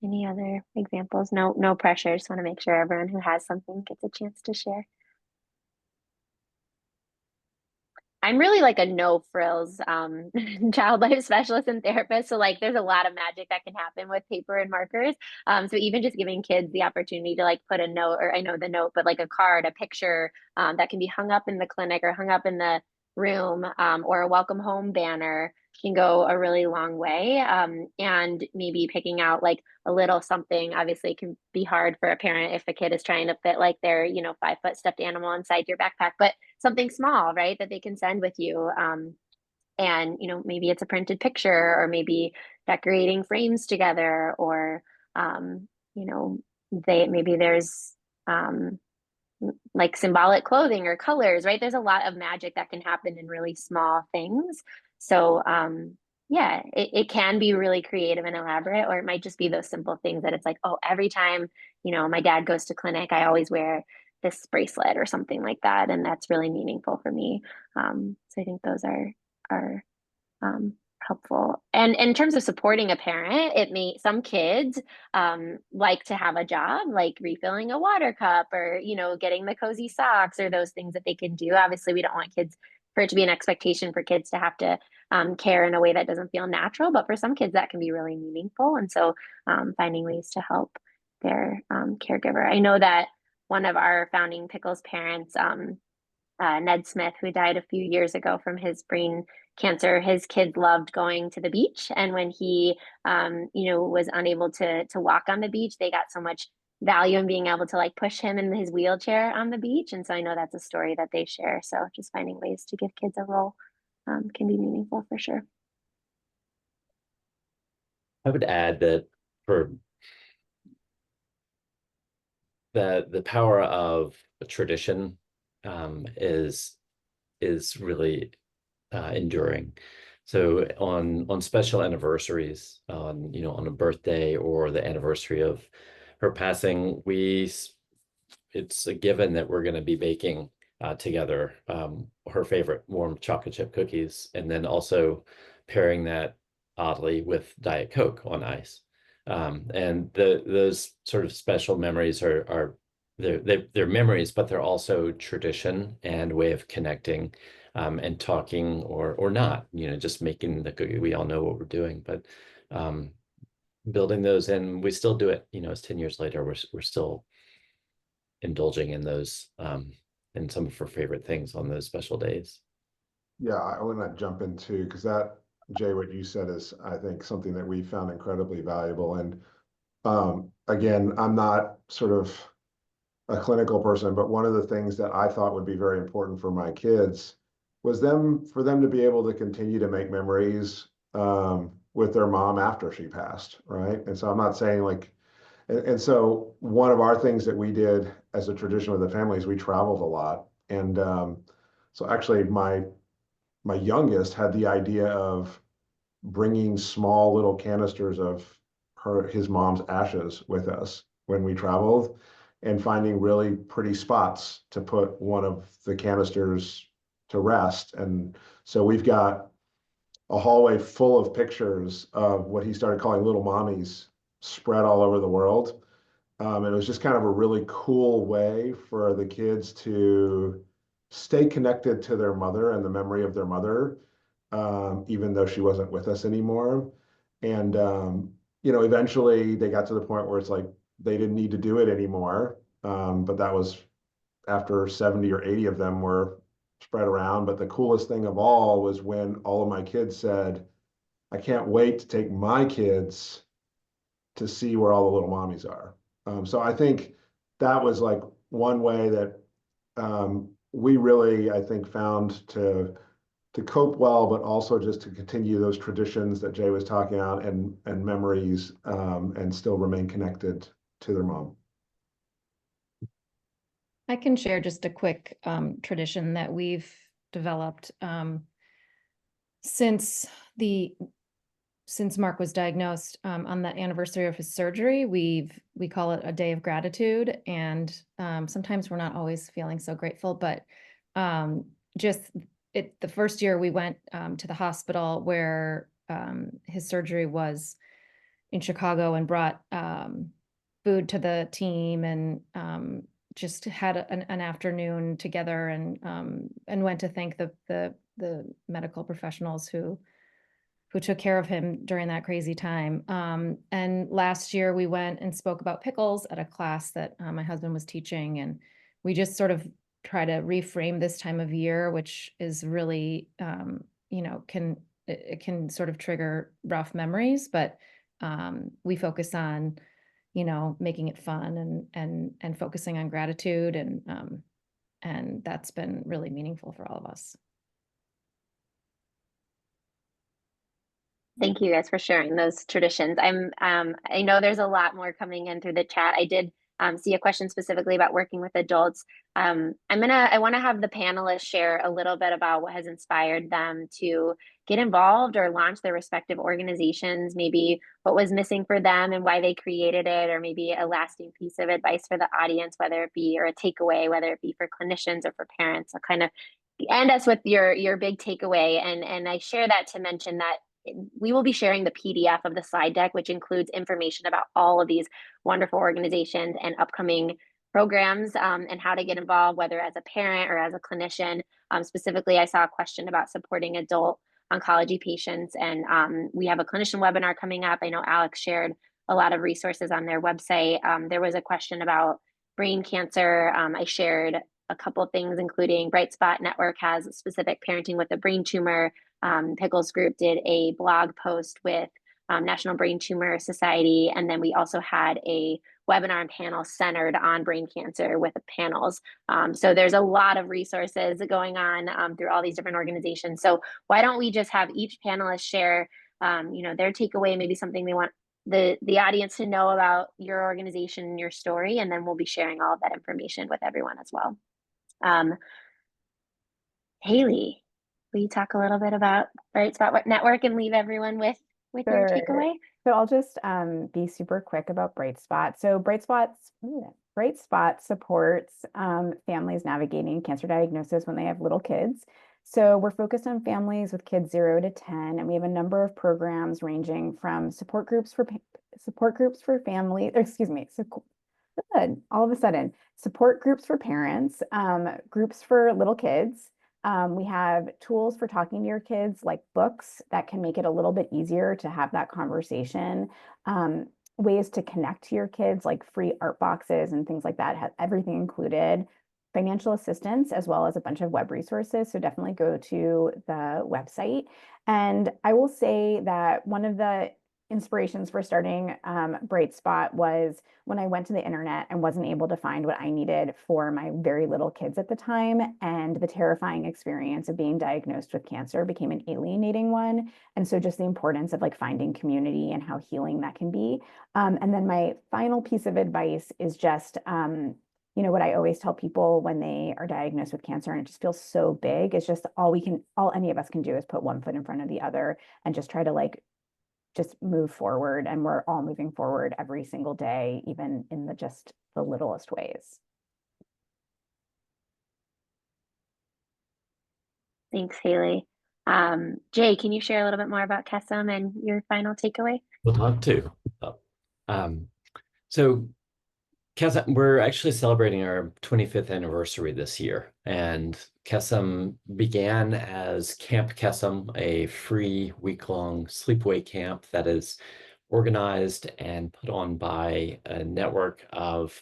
Any other examples? No pressure. Just want to make sure everyone who has something gets a chance to share. I'm really like a no frills child life specialist and therapist. So like there's a lot of magic that can happen with paper and markers. So even just giving kids the opportunity to like put a note, or I know the note, but like a card, a picture that can be hung up in the clinic or hung up in the room, or a welcome home banner, can go a really long way. And maybe picking out like a little something. Obviously it can be hard for a parent if a kid is trying to fit like their 5-foot stuffed animal inside your backpack, but something small, right, that they can send with you. And maybe it's a printed picture, or maybe decorating frames together, or maybe there's like symbolic clothing or colors, right? There's a lot of magic that can happen in really small things. So yeah, it can be really creative and elaborate, or it might just be those simple things that it's like, oh, every time my dad goes to clinic, I always wear this bracelet or something like that, and that's really meaningful for me. So I think those are helpful. And in terms of supporting a parent, some kids like to have a job, like refilling a water cup or, getting the cozy socks or those things that they can do. Obviously, we don't want kids for it to be an expectation for kids to have to care in a way that doesn't feel natural. But for some kids, that can be really meaningful. And so finding ways to help their caregiver. I know that one of our founding Pickles parents, Ned Smith, who died a few years ago from his brain cancer, his kids loved going to the beach. And when he, was unable to walk on the beach, they got so much value in being able to like push him in his wheelchair on the beach. And so I know that's a story that they share. So just finding ways to give kids a role can be meaningful for sure. I would add that for the power of a tradition is really enduring. So on special anniversaries, on a birthday or the anniversary of her passing, it's a given that we're going to be baking together her favorite warm chocolate chip cookies, and then also pairing that oddly with Diet Coke on ice. And those sort of special memories they're memories, but they're also tradition and way of connecting and talking or not, just making the cookie. We all know what we're doing, but building those, and we still do it, it's 10 years later, we're still indulging in those in some of her favorite things on those special days. Yeah, I want to jump into, because that, Jay, what you said is, I think, something that we found incredibly valuable. And again, I'm not sort of a clinical person, but one of the things that I thought would be very important for my kids was for them to be able to continue to make memories with their mom after she passed, right? And so I'm not saying like, and so one of our things that we did as a tradition with the family is we traveled a lot. And so actually my youngest had the idea of bringing small little canisters of his mom's ashes with us when we traveled, and finding really pretty spots to put one of the canisters to rest. And so we've got a hallway full of pictures of what he started calling little mommies spread all over the world. And it was just kind of a really cool way for the kids to stay connected to their mother and the memory of their mother, even though she wasn't with us anymore. And, eventually they got to the point where it's like they didn't need to do it anymore. But that was after 70 or 80 of them were spread around. But the coolest thing of all was when all of my kids said, I can't wait to take my kids to see where all the little mommies are. So I think that was like one way that we really, I think, found to cope well, but also just to continue those traditions that Jay was talking about and memories, and still remain connected to their mom. I can share just a quick tradition that we've developed since Mark was diagnosed. On the anniversary of his surgery, we call it a day of gratitude, and sometimes we're not always feeling so grateful, but the first year we went to the hospital where his surgery was in Chicago, and brought food to the team, and just had an afternoon together, and went to thank the medical professionals who took care of him during that crazy time. And last year we went and spoke about pickles at a class that my husband was teaching, and we just sort of try to reframe this time of year, which is really, it can sort of trigger rough memories, but we focus on, making it fun and focusing on gratitude, and that's been really meaningful for all of us. Thank you guys for sharing those traditions. I know there's a lot more coming in through the chat. I did see a question specifically about working with adults. I want to have the panelists share a little bit about what has inspired them to get involved or launch their respective organizations, maybe what was missing for them and why they created it, or maybe a lasting piece of advice for the audience, whether it be, or a takeaway, whether it be for clinicians or for parents. So kind of end us with your big takeaway. And I share that to mention that we will be sharing the PDF of the slide deck, which includes information about all of these wonderful organizations and upcoming programs, and how to get involved, whether as a parent or as a clinician. Specifically, I saw a question about supporting adult oncology patients, and we have a clinician webinar coming up. I know Alex shared a lot of resources on their website. There was a question about brain cancer. I shared a couple of things, including Bright Spot Network has specific parenting with a brain tumor. Pickles Group did a blog post with National Brain Tumor Society. And then we also had a webinar and panel centered on brain cancer with the panels. So there's a lot of resources going on through all these different organizations. So why don't we just have each panelist share their takeaway, maybe something they want the audience to know about your organization and your story, and then we'll be sharing all of that information with everyone as well. Haley, will you talk a little bit about Bright Spot Network and leave everyone with your takeaway? So I'll just be super quick about Bright Spot. So Bright Spot supports families navigating cancer diagnosis when they have little kids. So we're focused on families with kids 0 to 10, and we have a number of programs ranging from support groups for family, or excuse me, so all of a sudden, support groups for parents, groups for little kids. We have tools for talking to your kids, like books that can make it a little bit easier to have that conversation. Ways to connect to your kids, like free art boxes and things like that, have everything included. Financial assistance, as well as a bunch of web resources. So definitely go to the website. And I will say that one of the inspirations for starting Bright Spot was when I went to the internet and wasn't able to find what I needed for my very little kids at the time. And the terrifying experience of being diagnosed with cancer became an alienating one. And so just the importance of like finding community and how healing that can be. And then my final piece of advice is just, what I always tell people when they are diagnosed with cancer and it just feels so big, it's just all any of us can do is put one foot in front of the other and just try to just move forward. And we're all moving forward every single day, even in the littlest ways. Thanks, Haley. Jay, can you share a little bit more about Kesem and your final takeaway? Would love to. So Kesem, we're actually celebrating our 25th anniversary this year, and Kesem began as Camp Kesem, a free week-long sleepaway camp that is organized and put on by a network of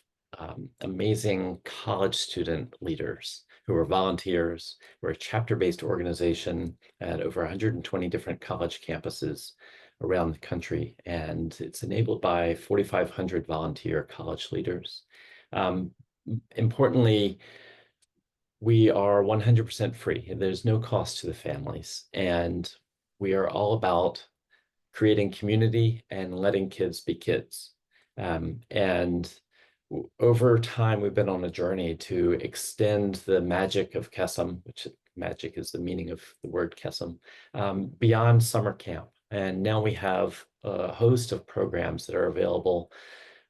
amazing college student leaders who are volunteers. We're a chapter-based organization at over 120 different college campuses around the country, and it's enabled by 4,500 volunteer college leaders. Importantly, we are 100% free. There's no cost to the families, and we are all about creating community and letting kids be kids. And over time, we've been on a journey to extend the magic of Kesem, which magic is the meaning of the word Kesem, beyond summer camp. And now we have a host of programs that are available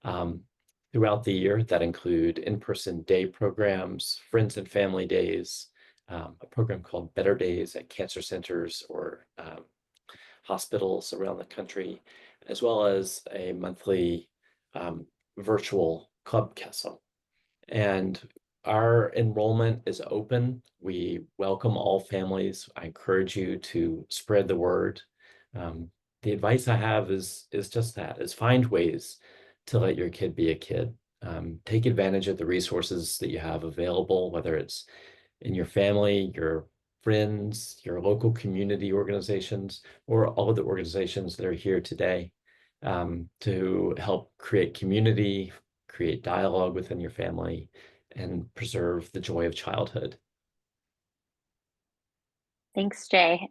throughout the year that include in-person day programs, friends and family days, a program called Better Days at cancer centers or hospitals around the country, as well as a monthly virtual Club Kesem. And our enrollment is open. We welcome all families. I encourage you to spread the word. The advice I have is just that, is find ways to let your kid be a kid. Take advantage of the resources that you have available, whether it's in your family, your friends, your local community organizations, or all of the organizations that are here today to help create community, create dialogue within your family, and preserve the joy of childhood. Thanks, Jay.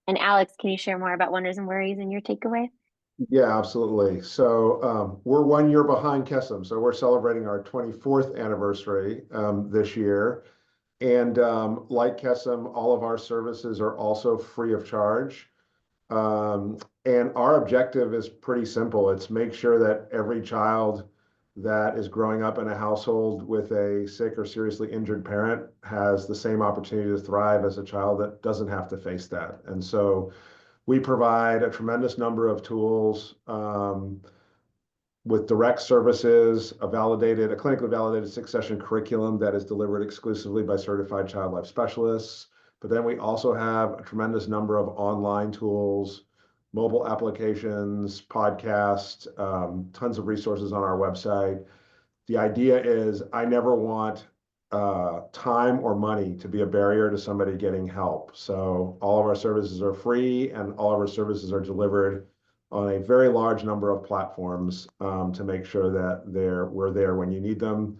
And Alex, can you share more about Wonders and Worries and your takeaway? Yeah, absolutely. So we're 1 year behind Kesem. So we're celebrating our 24th anniversary this year. And like Kesem, all of our services are also free of charge. And our objective is pretty simple. It's make sure that every child that is growing up in a household with a sick or seriously injured parent has the same opportunity to thrive as a child that doesn't have to face that. And so We provide a tremendous number of tools with direct services, a clinically validated 6-session curriculum that is delivered exclusively by certified child life specialists. But then we also have a tremendous number of online tools, mobile applications, podcasts, tons of resources on our website. The idea is I never want time or money to be a barrier to somebody getting help. So all of our services are free, and all of our services are delivered on a very large number of platforms to make sure that we're there when you need them.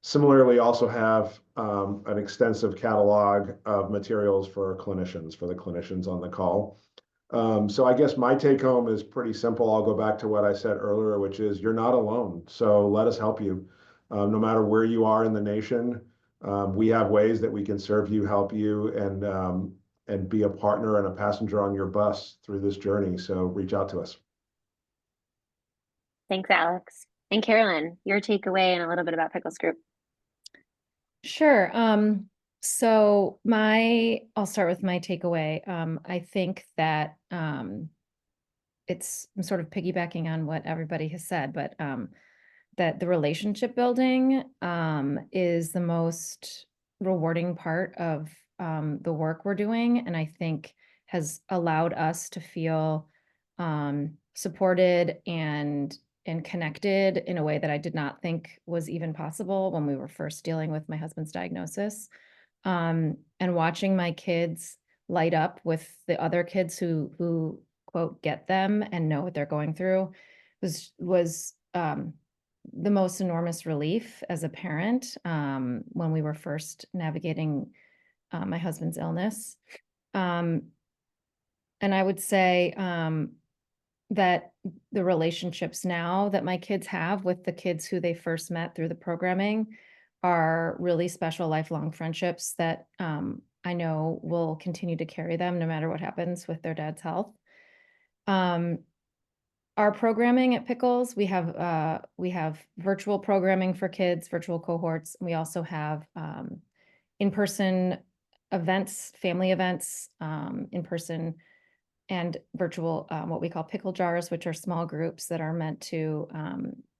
Similarly, also have an extensive catalog of materials for the clinicians on the call. So I guess my take home is pretty simple. I'll go back to what I said earlier, which is you're not alone. So let us help you. No matter where you are in the nation, we have ways that we can serve you, help you, and be a partner and a passenger on your bus through this journey. So reach out to us. Thanks, Alex. And Carolyn, your takeaway and a little bit about Pickles Group. Sure. So I'll start with my takeaway. I think that I'm sort of piggybacking on what everybody has said, but that the relationship building is the most rewarding part of the work we're doing, and I think has allowed us to feel supported and connected in a way that I did not think was even possible when we were first dealing with my husband's diagnosis. And watching my kids light up with the other kids who quote get them and know what they're going through was the most enormous relief as a parent when we were first navigating my husband's illness. And I would say that the relationships now that my kids have with the kids who they first met through the programming are really special lifelong friendships that I know will continue to carry them no matter what happens with their dad's health. Our programming at Pickles, we have virtual programming for kids, virtual cohorts. We also have in-person events, family events, in-person and virtual, what we call pickle jars, which are small groups that are meant to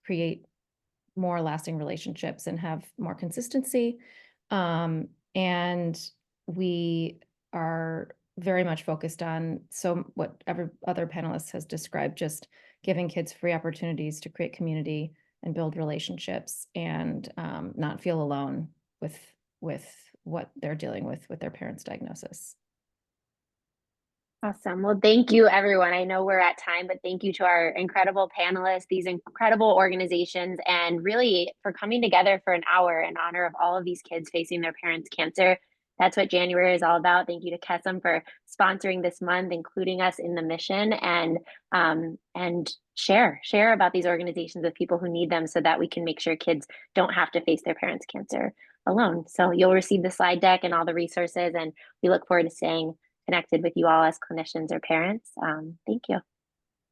create more lasting relationships and have more consistency. And we are very much focused on what every other panelist has described, just giving kids free opportunities to create community and build relationships and not feel alone with what they're dealing with their parents' diagnosis. Awesome. Well, thank you, everyone. I know we're at time, but thank you to our incredible panelists, these incredible organizations, and really for coming together for an hour in honor of all of these kids facing their parents' cancer. That's what January is all about. Thank you to Kesem for sponsoring this month, including us in the mission, and share about these organizations with people who need them so that we can make sure kids don't have to face their parents' cancer alone. So you'll receive the slide deck and all the resources, and we look forward to staying connected with you all as clinicians or parents. Thank you.